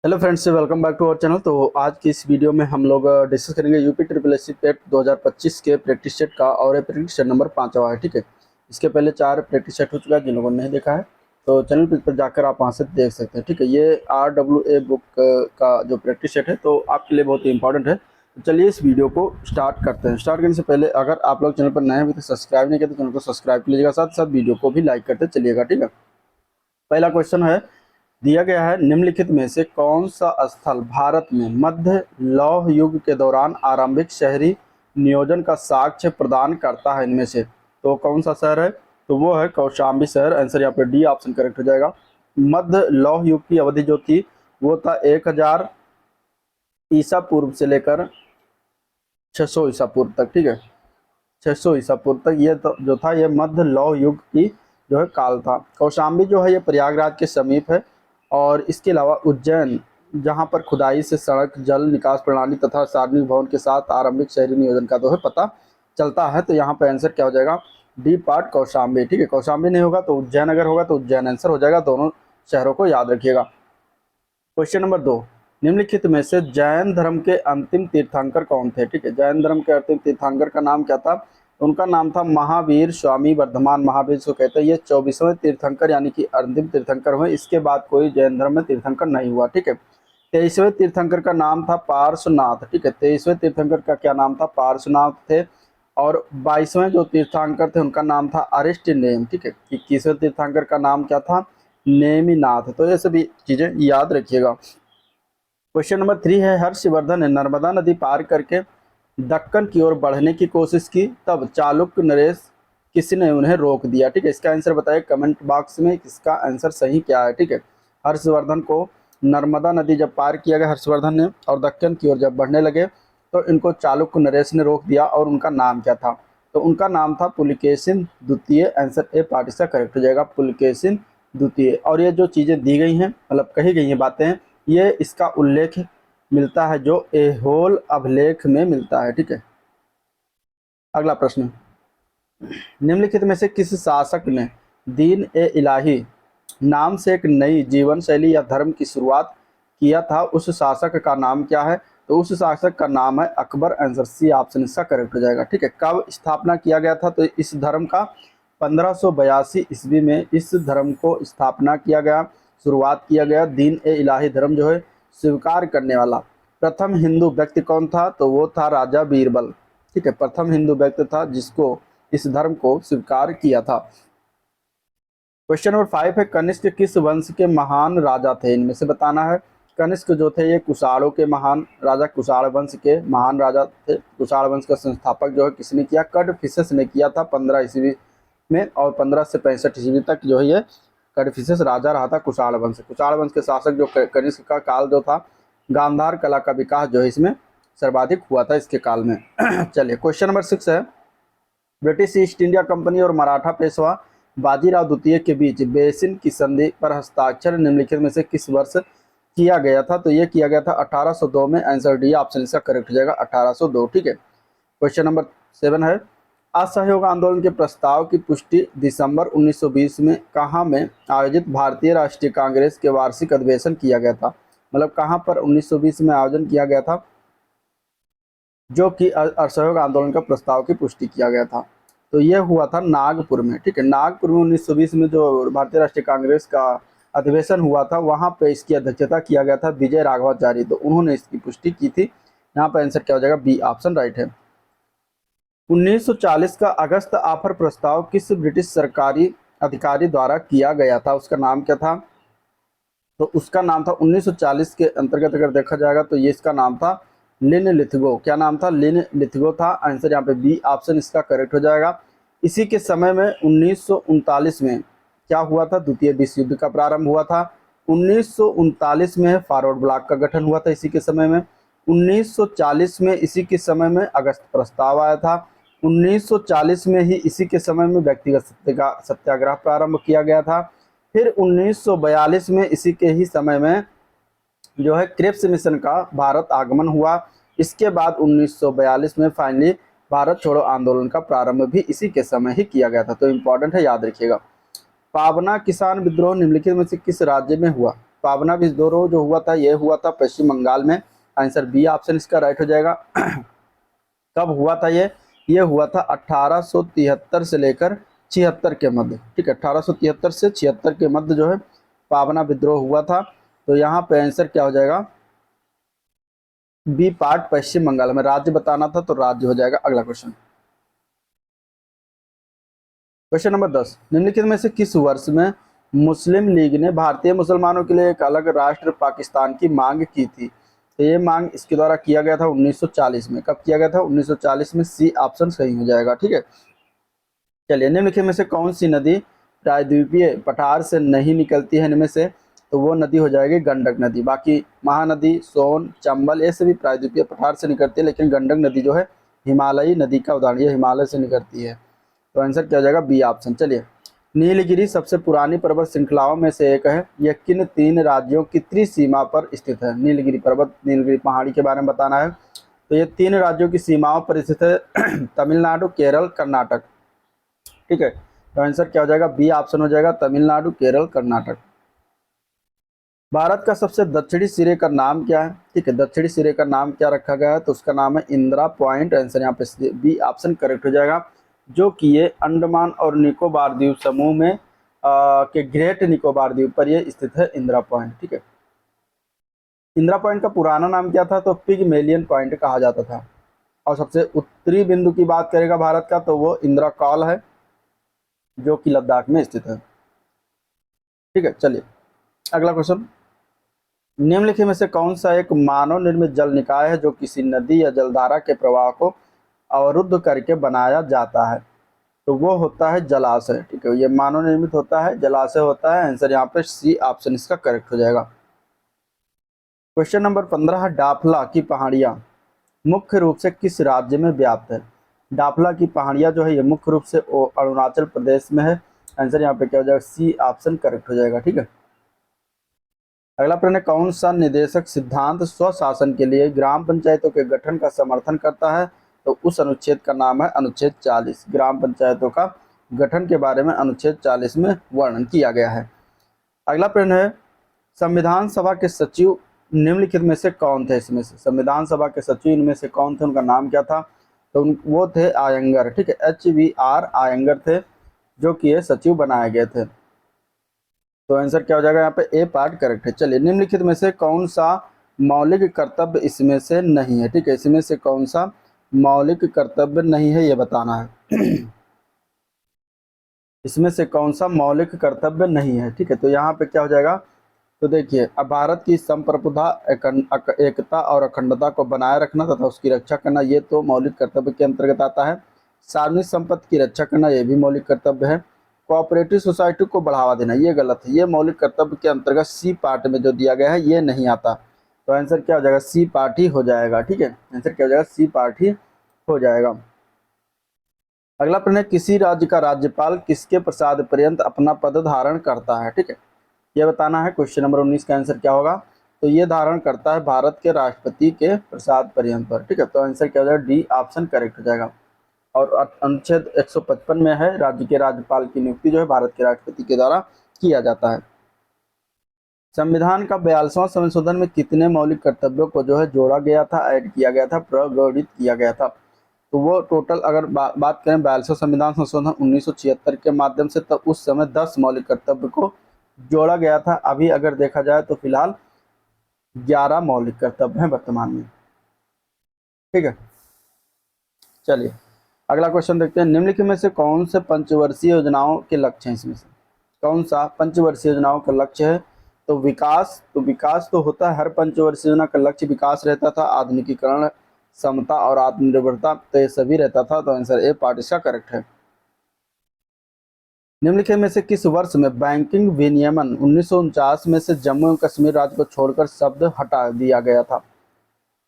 Hello friends, welcome back to our channel. तो आज की इस वीडियो में हम लोग डिस्कस करेंगे यूपी ट्रिपल एस सी पेट 2025 के प्रैक्टिस सेट का, और ये प्रैक्टिस सेट नंबर 5 है। ठीक है, इसके पहले 4 प्रैक्टिस सेट हो चुका है। जिन लोगों ने नहीं देखा है तो चैनल पर जाकर आप वहाँ से देख सकते हैं। ठीक है, ये RWA बुक का जो प्रैक्टिस सेट है तो आपके लिए बहुत ही इंपॉर्टेंट है। तो चलिए इस वीडियो को स्टार्ट करते हैं। स्टार्ट करने से पहले अगर आप लोग चैनल पर नए हैं तो सब्सक्राइब नहीं किया तो चैनल को सब्सक्राइब कर लीजिएगा, साथ साथ वीडियो को भी लाइक करते चलिएगा। ठीक है, पहला क्वेश्चन है, दिया गया है, निम्नलिखित में से कौन सा स्थल भारत में मध्य लौह युग के दौरान आरंभिक शहरी नियोजन का साक्ष्य प्रदान करता है? इनमें से तो कौन सा शहर है? तो वो है कौशाम्बी शहर। आंसर यहाँ पे डी ऑप्शन करेक्ट हो जाएगा। मध्य लौह युग की अवधि जो थी वो था 1000 ईसा पूर्व से लेकर 600 ईसा पूर्व तक। ठीक है, 600 ईसा पूर्व तक ये जो था ये मध्य लौह युग की जो है काल था। कौशाम्बी जो है ये प्रयागराज के समीप है, और इसके अलावा उज्जैन, जहाँ पर खुदाई से सड़क, जल निकास प्रणाली तथा सार्वजनिक भवन के साथ आरंभिक शहरी नियोजन का जो है पता चलता है। तो यहाँ पर आंसर क्या हो जाएगा? D part Kaushambi. ठीक है, कौशाम्बी नहीं होगा तो उज्जैन, अगर होगा तो उज्जैन आंसर हो जाएगा। दोनों शहरों को याद रखिएगा। क्वेश्चन नंबर 2, निम्नलिखित में से जैन धर्म के अंतिम तीर्थंकर कौन थे? ठीक है, जैन धर्म के अंतिम तीर्थंकर का नाम क्या था? उनका नाम था महावीर स्वामी वर्धमान महावीर को कहते हैं। ये 24वें तीर्थंकर यानी कि अंतिम तीर्थंकर हुए। इसके बाद कोई जैन धर्म में तीर्थंकर नहीं हुआ। ठीक है, 23वें तीर्थंकर का नाम था पार्श्वनाथ। ठीक है, 23वें तीर्थंकर का क्या नाम था? पार्श्वनाथ थे। और 22वें जो तीर्थंकर थे उनका नाम था अरिष्टनेम। ठीक है, 21वें तीर्थंकर का नाम क्या था? नेमिनाथ। तो ये सभी चीजें याद रखिएगा। क्वेश्चन नंबर 3 है, हर्षवर्धन ने नर्मदा नदी पार करके दक्कन की ओर बढ़ने की कोशिश की, तब चालुक्य नरेश किसने उन्हें रोक दिया? ठीक है, इसका आंसर बताइए कमेंट बॉक्स में, इसका आंसर सही क्या है। ठीक है, हर्षवर्धन को नर्मदा नदी जब पार किया गया हर्षवर्धन ने, और दक्कन की ओर जब बढ़ने लगे तो इनको चालुक्य नरेश ने रोक दिया। और उनका नाम क्या था? तो उनका नाम था पुलकेशिन द्वितीय। आंसर ए पार्ट इसका करेक्ट हो जाएगा, पुलकेशिन द्वितीय। और ये जो चीज़ें दी गई हैं, मतलब कही गई हैं बातें, ये इसका उल्लेख मिलता है जो ऐहोल अभिलेख में मिलता है। ठीक है, अगला प्रश्न, निम्नलिखित में से किस शासक ने दीन ए इलाही नाम से एक नई जीवन शैली या धर्म की शुरुआत किया था? उस शासक का नाम क्या है? तो उस शासक का नाम है अकबर। आंसर सी ऑप्शन इसका करेक्ट हो जाएगा। ठीक है, कब स्थापना किया गया था? तो इस धर्म का 1582 ईस्वी में इस धर्म को स्थापना किया गया, शुरुआत किया गया। दीन ए इलाही धर्म जो है स्वीकार करने वाला प्रथम हिंदू व्यक्ति कौन था? तो वो था राजा बीरबल। ठीक है, प्रथम हिंदू व्यक्ति था जिसको इस धर्म को स्वीकार किया था। क्वेश्चन नंबर 5 है, कनिष्क किस वंश के महान राजा थे? इनमें से बताना है। कनिष्क जो थे ये कुषाणों के महान राजा, कुषाण वंश के महान राजा थे। कुषाण वंश का संस्थापक जो है किसने किया? कड़फिसस ने किया था 15 ईस्वी में, और 15 से 65 ईस्वी तक जो है ये कड़फिसस राजा रहा था कुषाण वंश। कुषाण वंश के शासक जो कनिष्क का काल जो था, गांधार कला का विकास जो है इसमें सर्वाधिक हुआ था इसके काल में। चलिए क्वेश्चन नंबर 6 है, ब्रिटिश ईस्ट इंडिया कंपनी और मराठा पेशवा बाजीराव द्वितीय के बीच बेसिन की संधि पर हस्ताक्षर निम्नलिखित में से किस वर्ष किया गया था? तो ये किया गया था 1802 में। आंसर डी ऑप्शन इसका करेक्ट हो जाएगा, 1802। ठीक है, क्वेश्चन नंबर 7 है, असहयोग आंदोलन के प्रस्ताव की पुष्टि दिसंबर 1920 में कहाँ में आयोजित भारतीय राष्ट्रीय कांग्रेस के वार्षिक अधिवेशन किया गया था? मतलब कहाँ पर 1920 में आयोजन किया गया था जो कि असहयोग आंदोलन का प्रस्ताव की पुष्टि किया गया था? तो ये हुआ था नागपुर में। ठीक है, नागपुर में 1920 में जो भारतीय राष्ट्रीय कांग्रेस का अधिवेशन हुआ था, वहाँ पे इसकी अध्यक्षता किया गया था विजय राघवाचारी। तो उन्होंने इसकी पुष्टि की थी। यहाँ पर आंसर क्या हो जाएगा? बी ऑप्शन राइट है। 1940 का अगस्त ऑफर प्रस्ताव किस ब्रिटिश सरकारी अधिकारी द्वारा किया गया था? उसका नाम क्या था? तो उसका नाम था 1940 के अंतर्गत अगर देखा जाएगा तो ये इसका नाम था लिन लिथगो। क्या नाम था? लिन लिथगो था। आंसर यहाँ पे बी ऑप्शन इसका करेक्ट हो जाएगा। इसी के समय में 1939 में क्या हुआ था? द्वितीय विश्व युद्ध का प्रारंभ हुआ था। 1939 में फॉरवर्ड ब्लॉक का गठन हुआ था इसी के समय में। 1940 में इसी के समय में अगस्त प्रस्ताव आया था। 1940 में ही इसी के समय में व्यक्तिगत सत्याग्रह प्रारंभ किया गया था। फिर 1942 में इसी के ही समय में जो है क्रिप्स मिशन का भारत आगमन हुआ। इसके बाद 1942 में फाइनली भारत छोड़ो आंदोलन का प्रारंभ भी इसी के समय ही किया गया था। तो इम्पोर्टेंट है, याद रखिएगा। पावना किसान विद्रोह निम्नलिखित में से किस राज्य में हुआ? पावना विद्रोह जो हुआ था ये हुआ था पश्चिम बंगाल में। आंसर बी ऑप्शन इसका राइट हो जाएगा। कब हुआ था ये हुआ था 1873 से लेकर 76 के मध्य, ठीक है। 1873 से 76 के मध्य जो है पावना विद्रोह हुआ था। तो यहाँ पे आंसर क्या हो जाएगा, बी पार्ट पश्चिम बंगाल में। राज्य बताना था तो राज्य हो जाएगा। अगला क्वेश्चन, क्वेश्चन नंबर 10, निम्नलिखित में से किस वर्ष में मुस्लिम लीग ने भारतीय मुसलमानों के लिए एक अलग राष्ट्र पाकिस्तान की मांग की थी? तो ये मांग इसके द्वारा किया गया था 1940 में। कब किया गया था? 1940 में। सी ऑप्शन सही हो जाएगा, ठीक है। चलिए, निम्नलिखित में से कौन सी नदी प्रायद्वीपीय पठार से नहीं निकलती है? इनमें से तो वो नदी हो जाएगी गंडक नदी। बाकी महानदी, सोन, चंबल ये सभी प्रायद्वीपीय पठार से निकलती है, लेकिन गंडक नदी जो है हिमालयी नदी का उदाहरण, ये हिमालय से निकलती है। तो आंसर क्या हो जाएगा? B option. चलिए, नीलगिरी सबसे पुरानी पर्वत श्रृंखलाओं में से एक है। यह किन 3 राज्यों की त्रिसीमा पर स्थित है? नीलगिरी पर्वत, नीलगिरी पहाड़ी के बारे में बताना है। तो ये 3 राज्यों की सीमाओं पर स्थित है, तमिलनाडु, केरल, कर्नाटक, ठीक है। तो आंसर क्या हो जाएगा? बी ऑप्शन हो जाएगा, तमिलनाडु, केरल, कर्नाटक। भारत का सबसे दक्षिणी सिरे का नाम क्या है? ठीक है, दक्षिणी सिरे का नाम क्या रखा गया है? तो उसका नाम है इंदिरा पॉइंट। आंसर यहाँ पे बी ऑप्शन करेक्ट हो जाएगा, जो कि ये अंडमान और निकोबार द्वीप समूह में के ग्रेट निकोबार द्वीप पर ये स्थित है, इंदिरा पॉइंट, ठीक है। इंदिरा पॉइंट का पुराना नाम क्या था? तो पिगमेलियन पॉइंट कहा जाता था। और सबसे उत्तरी बिंदु की बात करेगा भारत का, तो वो इंदिरा कॉल है, जो कि लद्दाख में स्थित है, ठीक है। चलिए, अगला क्वेश्चन, निम्नलिखित में से कौन सा एक मानव निर्मित जल निकाय है जो किसी नदी या जलधारा के प्रवाह को अवरुद्ध करके बनाया जाता है? तो वो होता है जलाशय, ठीक है। ये मानव निर्मित होता है, जलाशय होता है। आंसर यहाँ पे सी ऑप्शन इसका करेक्ट हो जाएगा। क्वेश्चन नंबर 15, डाफला की पहाड़ियाँ मुख्य रूप से किस राज्य में व्याप्त है? डाफला की पहाड़ियाँ जो है ये मुख्य रूप से अरुणाचल प्रदेश में है। आंसर यहाँ पे क्या हो जाएगा? सी ऑप्शन करेक्ट हो जाएगा, ठीक है। अगला प्रश्न है, कौन सा निदेशक सिद्धांत स्वशासन के लिए ग्राम पंचायतों के गठन का समर्थन करता है? तो उस अनुच्छेद का नाम है अनुच्छेद 40। ग्राम पंचायतों का गठन के बारे में अनुच्छेद 40 में वर्णन किया गया है। अगला प्रश्न है, संविधान सभा के सचिव निम्नलिखित में से कौन थे? इसमें से संविधान सभा के सचिव इनमें से कौन थे? उनका नाम क्या था? तो वो थे आयंगर, ठीक है। HVR आयंगर थे, जो कि ये सचिव बनाए गए थे। तो आंसर क्या हो जाएगा? यहाँ पे ए पार्ट करेक्ट है। चलिए, निम्नलिखित में से कौन सा मौलिक कर्तव्य इसमें से नहीं है? ठीक है, इसमें से कौन सा मौलिक कर्तव्य नहीं है ये बताना है। इसमें से कौन सा मौलिक कर्तव्य नहीं है? ठीक है, तो यहाँ पे क्या हो जाएगा? तो देखिए, अब भारत की संप्रभुता, एकता और अखंडता को बनाए रखना तथा उसकी रक्षा करना, ये तो मौलिक कर्तव्य के अंतर्गत आता है। सार्वजनिक संपत्ति की रक्षा करना, ये भी मौलिक कर्तव्य है। कोऑपरेटिव सोसाइटी को बढ़ावा देना, ये गलत है, ये मौलिक कर्तव्य के अंतर्गत सी पार्ट में जो दिया गया है ये नहीं आता। तो आंसर क्या हो जाएगा? सी पार्ट ही हो जाएगा, ठीक है। आंसर क्या हो जाएगा? सी पार्ट ही हो जाएगा। अगला प्रश्न है, किसी राज्य का राज्यपाल किसके प्रसाद पर्यंत अपना पद धारण करता है? ठीक है, ये बताना है। क्वेश्चन नंबर 19 का आंसर क्या होगा? तो ये धारण करता है भारत के राष्ट्रपति के प्रसाद पर्यंत पर, ठीक है। तो आंसर क्या हो जाएगा? डी ऑप्शन करेक्ट हो जाएगा। और अनुच्छेद 155 में है, राज्य के राज्यपाल की नियुक्ति जो है भारत के राष्ट्रपति के द्वारा किया जाता है। संविधान का 42वां संशोधन में कितने मौलिक कर्तव्यों को जो है जोड़ा गया था, ऐड किया गया था, प्रगणित किया गया था? तो वो टोटल अगर बात करें 42वां संविधान संशोधन 1976 के माध्यम से, तब उस समय 10 मौलिक कर्तव्य को जोड़ा गया था। अभी अगर देखा जाए तो फिलहाल 11 मौलिक कर्तव्य हैं वर्तमान में, ठीक है। चलिए, अगला क्वेश्चन देखते हैं, निम्नलिखित में से कौन से पंचवर्षीय योजनाओं के लक्ष्य हैं? इसमें से कौन सा पंचवर्षीय योजनाओं का लक्ष्य है? तो विकास तो होता है, हर पंचवर्षीय योजना का लक्ष्य विकास रहता था, आधुनिकीकरण, समता और आत्मनिर्भरता, तो ये सभी रहता था। तो आंसर ए पार्ट इसका करेक्ट है। निम्नलिखित में से किस वर्ष में बैंकिंग विनियमन 1949 में से जम्मू एवं कश्मीर राज्य को छोड़कर शब्द हटा दिया गया था?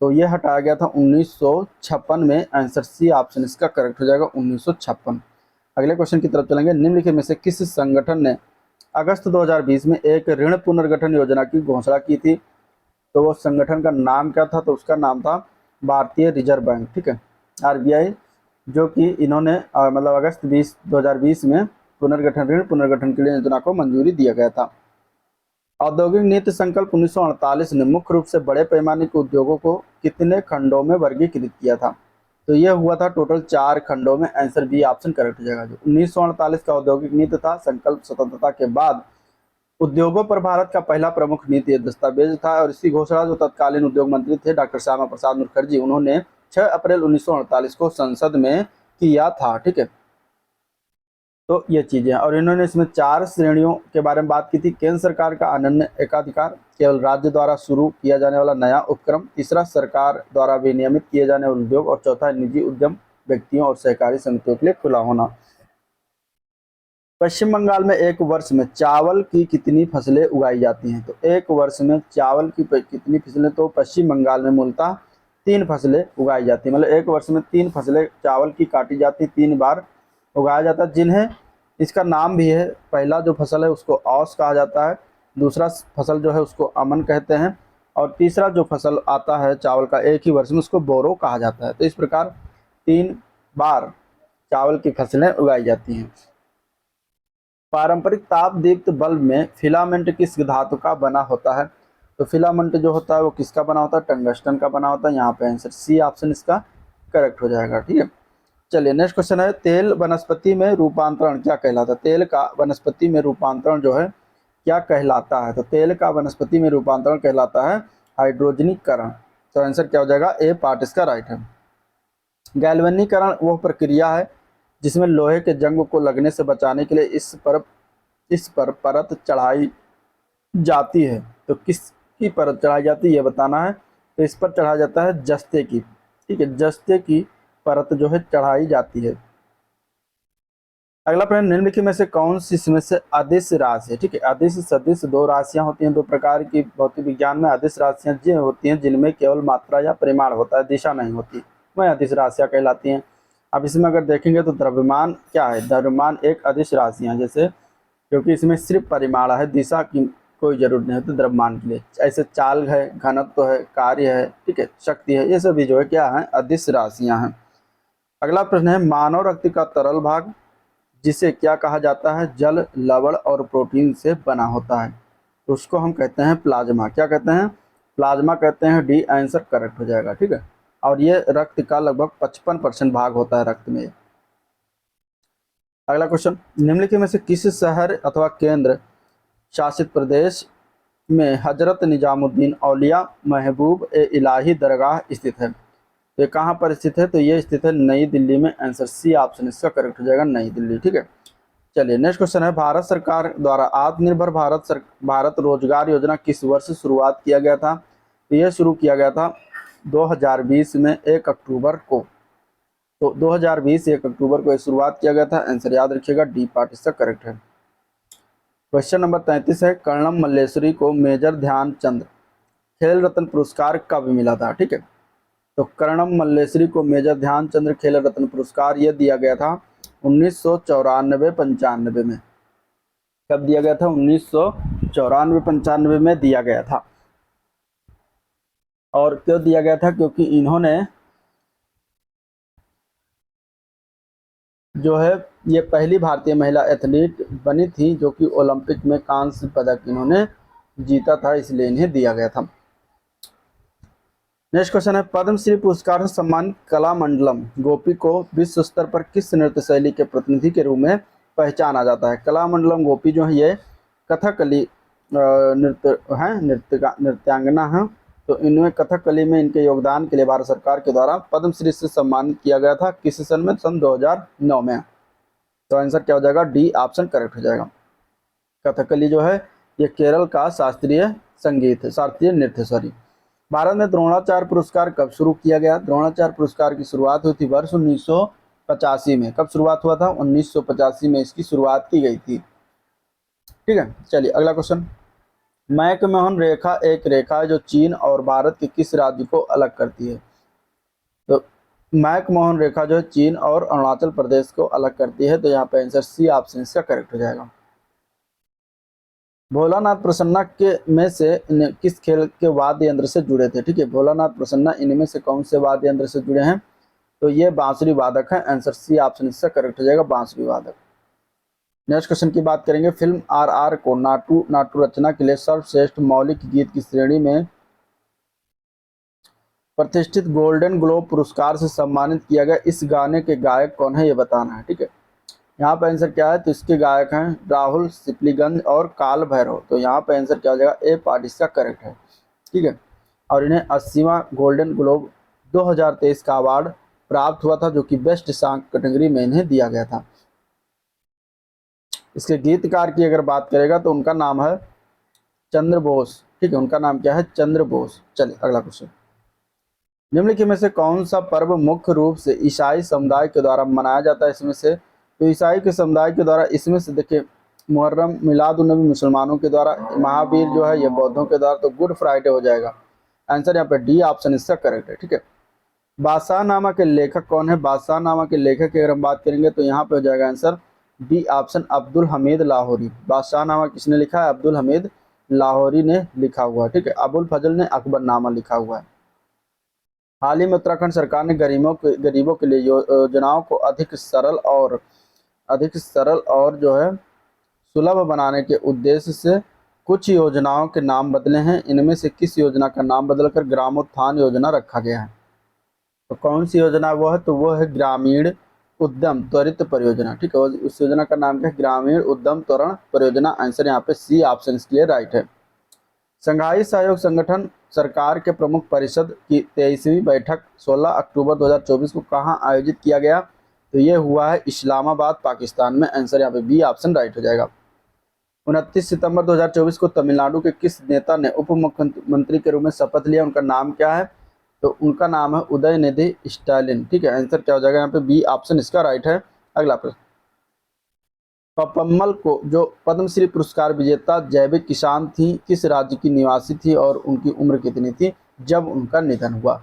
तो यह हटाया गया था 1956 में। आंसर सी ऑप्शन इसका करेक्ट हो जाएगा, 1956। अगले क्वेश्चन की तरफ चलेंगे, निम्नलिखित में से किस संगठन ने अगस्त 2020 में एक ऋण पुनर्गठन योजना की घोषणा की थी? तो वो संगठन का नाम क्या था? तो उसका नाम था भारतीय रिजर्व बैंक, ठीक है, RBI, जो कि इन्होंने मतलब अगस्त 2020 में ऋण पुनर्गठन के लिए योजना को मंजूरी दिया गया था। औद्योगिक नीति संकल्प 1948 ने मुख्य रूप से बड़े पैमाने के उद्योगों को कितने खंडों में वर्गीकृत किया था? तो यह हुआ था टोटल 4 खंडों में। आंसर बी ऑप्शन करेक्ट हो जाएगा। जो 1948 का औद्योगिक नीति था, संकल्प स्वतंत्रता के बाद उद्योगों पर भारत का पहला प्रमुख नीति दस्तावेज था, और इसकी घोषणा जो तत्कालीन उद्योग मंत्री थे डॉक्टर श्यामा प्रसाद मुखर्जी, उन्होंने 6 अप्रैल 1948 को संसद में किया था। ठीक है, तो ये चीजें, और इन्होंने इसमें 4 श्रेणियों के बारे में बात की थी। केंद्र सरकार का अनन्य एकाधिकार, केवल राज्य द्वारा शुरू किया जाने वाला नया उपक्रम, तीसरा सरकार द्वारा विनियमित किए जाने वाले उद्योग, और चौथा निजी उद्यम व्यक्तियों और सहकारी समितियों के लिए खुला होना। पश्चिम बंगाल में एक वर्ष में चावल की कितनी फसलें उगाई जाती हैं? तो एक वर्ष में चावल की कितनी फसलें, तो पश्चिम बंगाल में मूलतः 3 फसलें उगाई जाती हैं। मतलब एक वर्ष में 3 फसलें चावल की काटी जाती, 3 बार उगाया जाता है, जिन्हें इसका नाम भी है। पहला जो फसल है उसको औस कहा जाता है, दूसरा फसल जो है उसको अमन कहते हैं, और तीसरा जो फसल आता है चावल का एक ही वर्ष में उसको बोरो कहा जाता है। तो इस प्रकार 3 बार चावल की फसलें उगाई जाती हैं। पारंपरिक ताप दीप्त बल्ब में फिलामेंट किस धातु का बना होता है? तो फिलामेंट जो होता है वो किसका बना होता है? टंगस्टन का बना होता है। यहाँ पे आंसर सी ऑप्शन इसका करेक्ट हो जाएगा। ठीक है, चलिए नेक्स्ट क्वेश्चन है, तेल वनस्पति में रूपांतरण क्या कहलाता है? तेल का वनस्पति में रूपांतरण जो है क्या कहलाता है? तो तेल का वनस्पति में रूपांतरण कहलाता है हाइड्रोजनीकरण। तो आंसर क्या हो जाएगा? ए पार्ट इसका राइट है। गैल्वेनीकरण वह प्रक्रिया है जिसमें लोहे के जंग को लगने से बचाने के लिए इस पर परत चढ़ाई जाती है। तो किसकी परत चढ़ाई जाती है ये बताना है। तो इस पर चढ़ाया जाता है जस्ते की। ठीक है, जस्ते की परत जो है चढ़ाई जाती है। अगला प्रश्न, निम्नलिखित में से कौन सी इसमें से अदिश राशि है? ठीक है, अदिश सदिश 2 राशियां होती हैं। 2 प्रकार की भौतिक विज्ञान में अदिश राशियां जो होती हैं जिनमें केवल मात्रा या परिमाण होता है, दिशा नहीं होती, वह अदिश राशियां कहलाती हैं। अब इसमें अगर देखेंगे तो द्रव्यमान क्या है? द्रव्यमान एक अदिश राशियां, जैसे क्योंकि इसमें सिर्फ परिमाण है, दिशा की कोई जरूरत नहीं होती द्रव्यमान के लिए। ऐसे चाल है, घनत्व है, कार्य है, ठीक है, शक्ति है, ये सभी जो है क्या है? अदिश राशियां हैं। अगला प्रश्न है, मानव रक्त का तरल भाग जिसे क्या कहा जाता है? जल, लवण और प्रोटीन से बना होता है, तो उसको हम कहते हैं प्लाज्मा। क्या कहते हैं? प्लाज्मा कहते हैं। डी आंसर करेक्ट हो जाएगा। ठीक है, और ये रक्त का लगभग 55% भाग होता है रक्त में। अगला क्वेश्चन, निम्नलिखित में से किस शहर अथवा केंद्र शासित प्रदेश में हजरत निजामुद्दीन औलिया महबूब ए इलाही दरगाह स्थित है? ये कहाँ पर स्थित है? तो ये स्थित है नई दिल्ली में। आंसर सी ऑप्शन इसका करेक्ट हो जाएगा, नई दिल्ली। ठीक है, चलिए नेक्स्ट क्वेश्चन है, भारत सरकार द्वारा आत्मनिर्भर भारत रोजगार योजना किस वर्ष शुरुआत किया गया था? तो यह शुरू किया गया था 2020 में 1 अक्टूबर को। तो 2020 1 अक्टूबर को शुरुआत किया गया था। आंसर याद रखिएगा, डी पार्ट इसका करेक्ट है। क्वेश्चन नंबर 33 है, कर्णम मल्लेश्वरी को मेजर ध्यानचंद खेल रत्न पुरस्कार कब मिला था? ठीक है, तो कर्णम मल्लेश्वरी को मेजर ध्यानचंद खेल रत्न पुरस्कार ये दिया गया था 1994-95 में। कब दिया गया था? 1994-95 में दिया गया था। और क्यों दिया गया था? क्योंकि इन्होंने जो है ये पहली भारतीय महिला एथलीट बनी थी जो कि ओलंपिक में कांस्य पदक इन्होंने जीता था, इसलिए इन्हें दिया गया था। नेक्स्ट क्वेश्चन है, पद्मश्री पुरस्कार से सम्मानित कलामंडलम गोपी को विश्व स्तर पर किस नृत्य शैली के प्रतिनिधि के रूप में पहचाना जाता है? कलामंडलम गोपी जो है ये कथकली नृत्य है, नृत्यांगना है। तो इनमें कथकली में इनके योगदान के लिए भारत सरकार के द्वारा पद्मश्री से सम्मानित किया गया था। किस सन में? सन 2009 में। तो आंसर क्या हो जाएगा? डी ऑप्शन करेक्ट हो जाएगा। कथकली जो है ये केरल का शास्त्रीय संगीत है, शास्त्रीय नृत्य सॉरी। भारत में द्रोणाचार्य पुरस्कार कब शुरू किया गया? द्रोणाचार्य पुरस्कार की शुरुआत हुई थी वर्ष 1985 में। कब शुरुआत हुआ था? 1985 में इसकी शुरुआत की गई थी। ठीक है, चलिए अगला क्वेश्चन, मैकमोहन रेखा एक रेखा है जो चीन और भारत के किस राज्य को अलग करती है? तो मैकमोहन रेखा जो है चीन और अरुणाचल प्रदेश को अलग करती है। तो यहाँ पे आंसर सी ऑप्शन इसका करेक्ट हो जाएगा। भोलानाथ प्रसन्ना के में से किस खेल के वाद्य यंत्र से जुड़े थे? ठीक है, भोलानाथ प्रसन्ना इनमें से कौन से वाद्य यंत्र से जुड़े हैं? तो ये बांसुरी वादक है। आंसर सी ऑप्शन इसका करेक्ट हो जाएगा, बांसुरी वादक। नेक्स्ट क्वेश्चन की बात करेंगे। फिल्म RR को नाटू नाटू रचना के लिए सर्वश्रेष्ठ मौलिक गीत की श्रेणी में प्रतिष्ठित गोल्डन ग्लोब पुरस्कार से सम्मानित किया गया। इस गाने के गायक कौन है ये बताना है, ठीक है। यहाँ पे आंसर क्या है, तो इसके गायक हैं राहुल सिप्लीगंज और काल भैरव। तो यहाँ पे आंसर क्या हो जाएगा, ए पार्ट इसका करेक्ट है, ठीक है। और इन्हें 80वां गोल्डन ग्लोब 2023 का अवार्ड प्राप्त हुआ था, जो कि बेस्ट सॉन्ग कैटेगरी में इन्हें दिया गया था। इसके गीतकार की अगर बात करेगा तो उनका नाम है चंद्र बोस, ठीक है। उनका नाम क्या है, चंद्र बोस। चलिए अगला क्वेश्चन। निम्नलिखित में से कौन सा पर्व मुख्य रूप से ईसाई समुदाय के द्वारा मनाया जाता है। इसमें से तो ईसाई के समुदाय के द्वारा इसमें से देखिए मुहर्रम मिलाद उन नबी मुसलमानों के द्वारा, महावीर जो है ये बौद्धों के द्वारा, तो गुड फ्राइडे हो जाएगा। आंसर यहाँ पे डी ऑप्शन इसका करेक्ट है, ठीक है। बादशाहनामा के लेखक कौन है। बादशाहनामा के लेखक की अगर हम बात करेंगे तो यहाँ पे हो जाएगा answer D option Abdul Hamid Lahori. Badshahnama किसने लिखा है, अब्दुल हमीद लाहौरी ने लिखा हुआ है, ठीक है। अबुल फजल ने अकबरनामा लिखा हुआ है। हाल ही में उत्तराखंड सरकार ने गरीबों के लिए योजनाओं को अधिक सरल और जो है सुलभ बनाने के उद्देश्य से कुछ योजनाओं के नाम बदले हैं। इनमें से किस योजना का नाम बदलकर ग्रामोत्थान योजना रखा गया है। तो कौन सी योजना वो है, तो वो है ग्रामीण उद्यम त्वरित परियोजना, ठीक है। उस योजना का नाम क्या है, ग्रामीण उद्यम त्वरण परियोजना। आंसर यहाँ पे सी ऑप्शन इसके लिए राइट है। संघाई सहयोग संगठन सरकार के प्रमुख परिषद की 23वीं बैठक 16 अक्टूबर 2024 को कहाँ आयोजित किया गया। तो ये हुआ है इस्लामाबाद पाकिस्तान में। आंसर यहाँ पे बी ऑप्शन राइट हो जाएगा। 29 सितंबर 2024 को तमिलनाडु के किस नेता ने उप मुख्यमंत्री के रूप में शपथ लिया, उनका नाम क्या है। तो उनका नाम है उदयनिधि स्टालिन, ठीक है। आंसर क्या हो जाएगा यहाँ पे बी ऑप्शन इसका राइट है। अगला प्रश्न। पपम्मल को जो पद्मश्री पुरस्कार विजेता जैविक किसान थी, किस राज्य की निवासी थी और उनकी उम्र कितनी थी जब उनका निधन हुआ।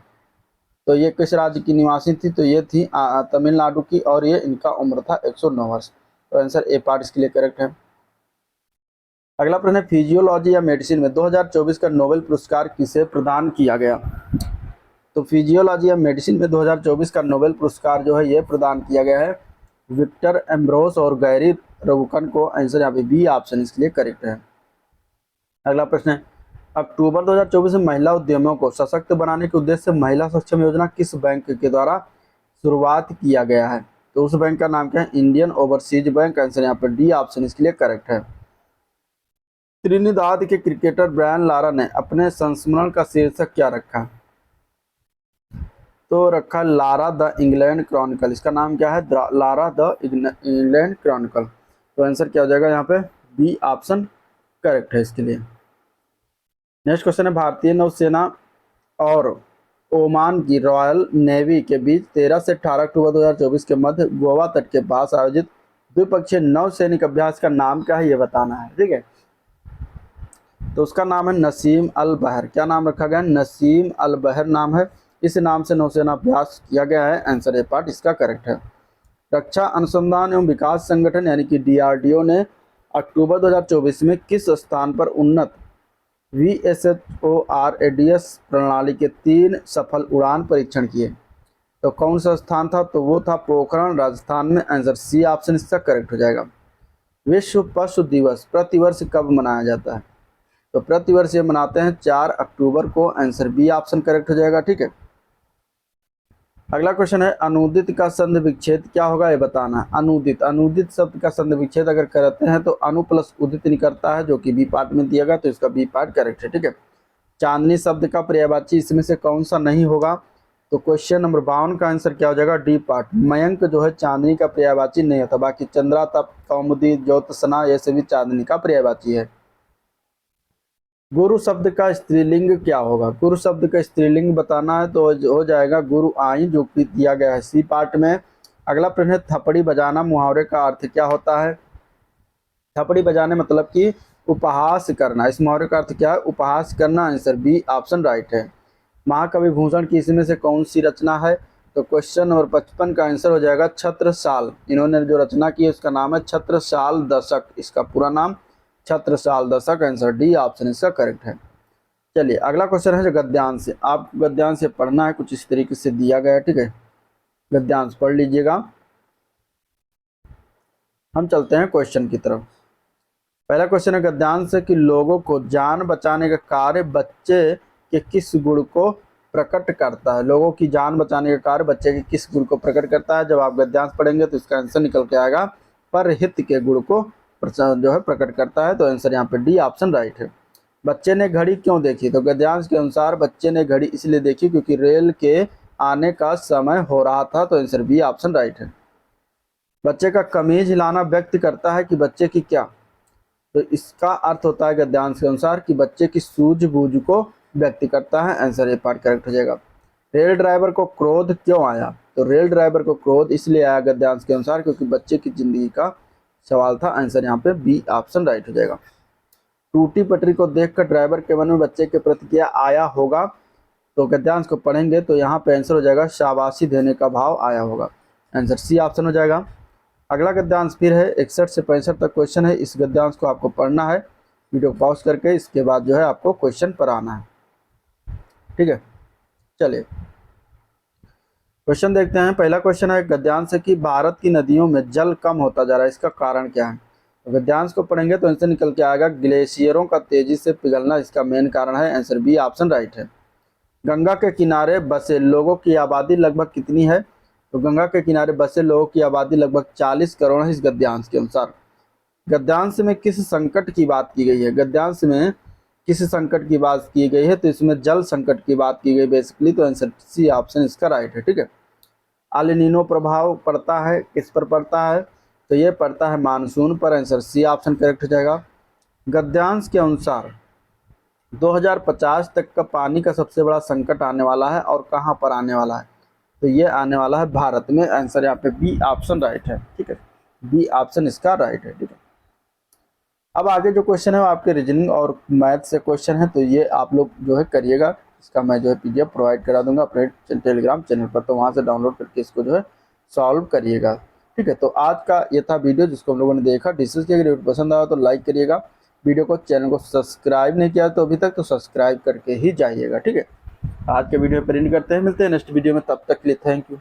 तो ये किस राज्य की निवासी थी, तो ये थी तमिलनाडु की, और ये इनका उम्र था 109 वर्ष। तो आंसर ए पार्ट इसके लिए करेक्ट है। अगला प्रश्न है, फिजियोलॉजी या मेडिसिन में 2024 का नोबेल पुरस्कार किसे प्रदान किया गया। तो फिजियोलॉजी या मेडिसिन में 2024 का नोबेल पुरस्कार जो है ये प्रदान किया गया है विक्टर एम्ब्रोस और गैरी रवुकन को। आंसर यहाँ पे बी ऑप्शन इसके लिए करेक्ट है। अगला प्रश्न है, अक्टूबर 2024 में महिला उद्यमियों को सशक्त बनाने के उद्देश्य से महिला सक्षम योजना किस बैंक के द्वारा शुरुआत किया गया है। तो उस बैंक का नाम क्या है, इंडियन ओवरसीज बैंक। आंसर यहाँ पर डी ऑप्शन इसके लिए करेक्ट है। त्रिनिदाद के क्रिकेटर ब्रायन लारा ने अपने संस्मरण का शीर्षक क्या रखा। तो रखा लारा द इंग्लैंड क्रॉनिकल। इसका नाम क्या है, लारा द इंग्लैंड क्रॉनिकल। तो आंसर क्या हो जाएगा यहाँ पे बी ऑप्शन करेक्ट है इसके लिए। नेक्स्ट क्वेश्चन है, भारतीय नौसेना और ओमान की रॉयल नेवी के बीच 13 से 18 अक्टूबर 2024 के मध्य गोवा तट के पास आयोजित द्विपक्षीय नौसैनिक अभ्यास का नाम क्या है ये बताना है, ठीक है। तो उसका नाम है नसीम अल बहर। क्या नाम रखा गया, नसीम अल बहर नाम है। इस नाम से नौसेना अभ्यास किया गया है। आंसर ए पार्ट इसका करेक्ट है। रक्षा अनुसंधान एवं विकास संगठन यानी कि DRDO ने अक्टूबर 2024 में किस स्थान पर उन्नत VSHORADS प्रणाली के 3 सफल उड़ान परीक्षण किए। तो कौन सा स्थान था, तो वो था पोखरण राजस्थान में। आंसर सी ऑप्शन इसका करेक्ट हो जाएगा। विश्व पशु दिवस प्रतिवर्ष कब मनाया जाता है। तो प्रतिवर्ष ये मनाते हैं 4 अक्टूबर को। आंसर बी ऑप्शन करेक्ट हो जाएगा, ठीक है। अगला क्वेश्चन है, अनुदित का संधि विच्छेद क्या होगा ये बताना। अनुदित शब्द का संधि विच्छेद अगर करते हैं तो अनु प्लस उदित निकलता है, जो कि बी पार्ट में दिया गया। तो इसका बी पार्ट करेक्ट है, ठीक है। चांदनी शब्द का पर्यायवाची इसमें से कौन सा नहीं होगा। तो क्वेश्चन नंबर 52 का आंसर क्या हो जाएगा, डी पार्ट। मयंक जो है चांदनी का पर्यायवाची नहीं होता। बाकी चंद्रा, तप, कौमुदी, ज्योत्सना ये सभी चांदनी का पर्यायवाची है। गुरु शब्द का स्त्रीलिंग क्या होगा। गुरु शब्द का स्त्रीलिंग बताना है तो हो जाएगा गुरु आई, जो कि दिया गया है सी पार्ट में। अगला प्रश्न है, थपड़ी बजाना मुहावरे का अर्थ क्या होता है। थपड़ी बजाने मतलब कि उपहास करना। इस मुहावरे का अर्थ क्या है, उपहास करना। आंसर बी ऑप्शन राइट है। महाकवि भूषण की इसमें से कौन सी रचना है। तो क्वेश्चन नंबर 55 का आंसर हो जाएगा छत्रसाल। इन्होंने जो रचना की है उसका नाम है छत्रसाल दशक। इसका पूरा नाम छत्रसाल दशक। आंसर डी ऑप्शन इसका करेक्ट है। चलिए अगला क्वेश्चन है जो गद्यांश से। आप गद्यांश से पढ़ना है, कुछ इस तरीके से दिया गया है, ठीक है। गद्यांश पढ़ लीजिएगा। हम चलते हैं क्वेश्चन की तरफ। पहला क्वेश्चन है गद्यांश कि लोगों को जान बचाने का कार्य बच्चे के किस गुण को प्रकट करता है। लोगों की जान बचाने का कार्य बच्चे के किस गुण को प्रकट करता है। जब आप गद्यांश पढ़ेंगे तो इसका आंसर निकल के आएगा परहित के गुण को जो है प्रकट करता है। तो आंसर यहाँ पे डी ऑप्शन राइट है। बच्चे ने घड़ी क्यों देखी। तो गद्यांश के अनुसार बच्चे ने घड़ी इसलिए देखी क्योंकि रेल के आने का समय हो रहा था। तो आंसर बी ऑप्शन राइट है। बच्चे का कमीज हिलाना व्यक्त करता है कि बच्चे की क्या। तो इसका अर्थ होता है गद्यांश के अनुसार कि बच्चे की सूझबूझ को व्यक्त करता है। आंसर ए पार्ट करेक्ट हो जाएगा। रेल ड्राइवर को क्रोध क्यों आया। तो रेल ड्राइवर को क्रोध इसलिए आया गद्यांश के अनुसार क्योंकि बच्चे की जिंदगी का सवाल था। आंसर यहाँ पे बी ऑप्शन राइट हो जाएगा। टूटी पटरी को देखकर ड्राइवर के मन में बच्चे के प्रति क्या आया होगा। तो गद्यांश को पढ़ेंगे तो यहाँ पे आंसर हो जाएगा शाबाशी देने का भाव आया होगा। आंसर सी ऑप्शन हो जाएगा। अगला गद्यांश फिर है 61 से 65 तक क्वेश्चन है। इस गद्यांश को आपको पढ़ना है वीडियो पॉज करके, इसके बाद जो है आपको क्वेश्चन पर आना है। ठीक है, चलिए क्वेश्चन देखते हैं। पहला क्वेश्चन है गद्यांश कि भारत की नदियों में जल कम होता जा रहा है, इसका कारण क्या है। तो गद्यांश को पढ़ेंगे तो आंसर निकल के आएगा ग्लेशियरों का तेजी से पिघलना इसका मेन कारण है। आंसर बी ऑप्शन राइट है। गंगा के किनारे बसे लोगों की आबादी लगभग कितनी है। तो गंगा के किनारे बसे लोगों की आबादी लगभग 40 करोड़ है इस गद्यांश के अनुसार। गद्यांश में किस संकट की बात की गई है। गद्यांश में किस संकट की बात की गई है। तो इसमें जल संकट की बात की गई बेसिकली। तो आंसर सी ऑप्शन इसका राइट है। ठीक है, अल-नीनो प्रभाव पड़ता है किस पर पड़ता है। तो ये पड़ता है मानसून पर। आंसर सी ऑप्शन करेक्ट हो जाएगा। गद्यांश के अनुसार 2050 तक का पानी का सबसे बड़ा संकट आने वाला है और कहाँ पर आने वाला है। तो ये आने वाला है भारत में। आंसर यहाँ पे बी ऑप्शन राइट है। ठीक है, बी ऑप्शन इसका राइट है। ठीक है, अब आगे जो क्वेश्चन है वो आपके रीजनिंग और मैथ से क्वेश्चन है। तो ये आप लोग जो है करिएगा, इसका मैं जो है पीडीएफ प्रोवाइड करा दूंगा अपने टेलीग्राम चैनल पर। तो वहाँ से डाउनलोड करके इसको जो है सॉल्व करिएगा। ठीक है, तो आज का ये था वीडियो जिसको हम लोगों ने देखा डिस्कस किया। अगर वीडियो पसंद आया तो लाइक करिएगा, वीडियो को चैनल को सब्सक्राइब नहीं किया तो अभी तक तो सब्सक्राइब करके ही जाइएगा। ठीक है, आज के वीडियो पर एंड करते हैं, मिलते हैं नेक्स्ट वीडियो में, तब तक के लिए थैंक यू।